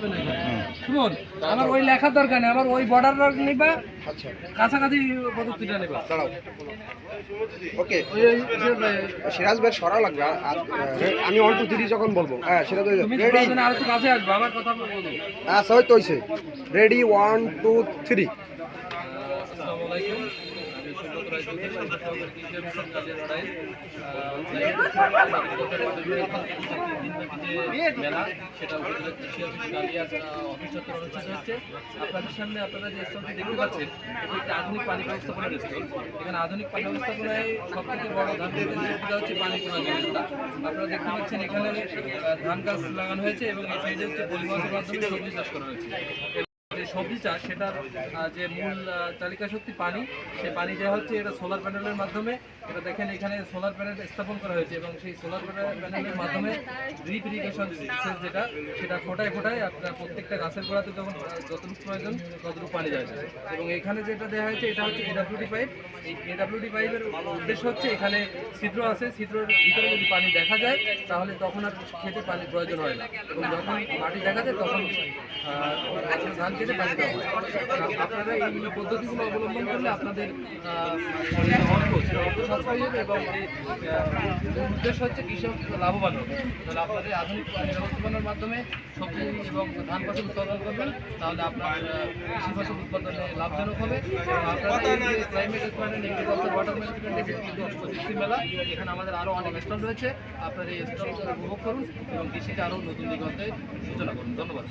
শুনুন, আমার ওই লেখার দরকার নেই, আমার ওই বর্ডার নিবা, কাছাকাছি পদ্ধতিটা নেবা। দাঁড়াও, ওকে। সিরাজ ভাই সরা লাগবে, আমি 1 2 3 যখন বলবো। হ্যাঁ, সিরাজ ভাই রেডি। আর একটু কাছে আসবে, আমার কথা বলবো। আচ্ছা, ওই তো হইছে। রেডি 1 2 3। আসসালামু আলাইকুম। আমি সুব্রত রায় চৌধুরী, সহকারী কৃষি অফিসার কাজের লড়াই। মেলা সেটা উপজেলা কৃষি অফিস কালিয়া অফিস চত্বর অনুষ্ঠিত হচ্ছে। আপনাদের সামনে আপনারা যে স্টলটি দেখতে পাচ্ছেন, এটি একটি আধুনিক পানি ব্যবস্থাপনার স্টল। এখানে আধুনিক পানি ব্যবস্থাপনায় সব থেকে বড় ধান ক্ষেতের সুবিধা হচ্ছে পানি তোলার ব্যবস্থা। আপনারা দেখতে পাচ্ছেন এখানে ধান গাছ লাগানো হয়েছে এবং এই সাইডে হচ্ছে পলি মাছের মাধ্যমে সবজি চাষ করা হয়েছে। যে সবজি চাষ সেটার যে মূল চালিকা শক্তি পানি, সেই পানি দেওয়া হচ্ছে এটা সোলার প্যানেলের মাধ্যমে। এটা দেখেন এখানে সোলার প্যানেল স্থাপন করা হয়েছে এবং সেই সোলার প্যানেলের মাধ্যমে ড্রিপ ইরিগেশন সেচ যেটা, সেটা ফোটায় ফোটায় আপনার প্রত্যেকটা গাছের গোড়াতে যখন যতটুকু প্রয়োজন ততটুকু পানি যায়। এবং এখানে যেটা দেওয়া হয়েছে এটা হচ্ছে এডাব্লিউডি পাইপ। এই এডাব্লিউডি পাইপের উদ্দেশ্য হচ্ছে এখানে ছিদ্র আছে, ছিদ্রের ভিতরে যদি পানি দেখা যায় তাহলে তখন আর খেতে পানির প্রয়োজন হয় না, এবং যখন মাটি দেখা যায় তখন ধান খেতে পানি দেওয়া হয়। আপনারা এই পদ্ধতিগুলো অবলম্বন করলে আপনাদের অর্থ সাশ্রয় হবে এবং এই উদ্দেশ্য হচ্ছে কৃষক লাভবান হবে। তাহলে আপনাদের আধুনিক ব্যবস্থাপনার মাধ্যমে সবজি এবং ধান ফসল উৎপাদন করবেন, তাহলে আপনার কৃষি ফসল উৎপাদনে লাভজনক হবে। এবং আপনারা এই যে ক্লাইমেট ম্যানেজমেন্ট, এগ্রিকালচার, ওয়াটার ম্যানেজমেন্টের প্রযুক্তি মেলা, এখানে আমাদের আরও অনেক স্টল রয়েছে। আপনারা এই স্টল উপভোগ করুন এবং কৃষিকে আরও নতুন দিগন্তে সূচনা করুন। ধন্যবাদ।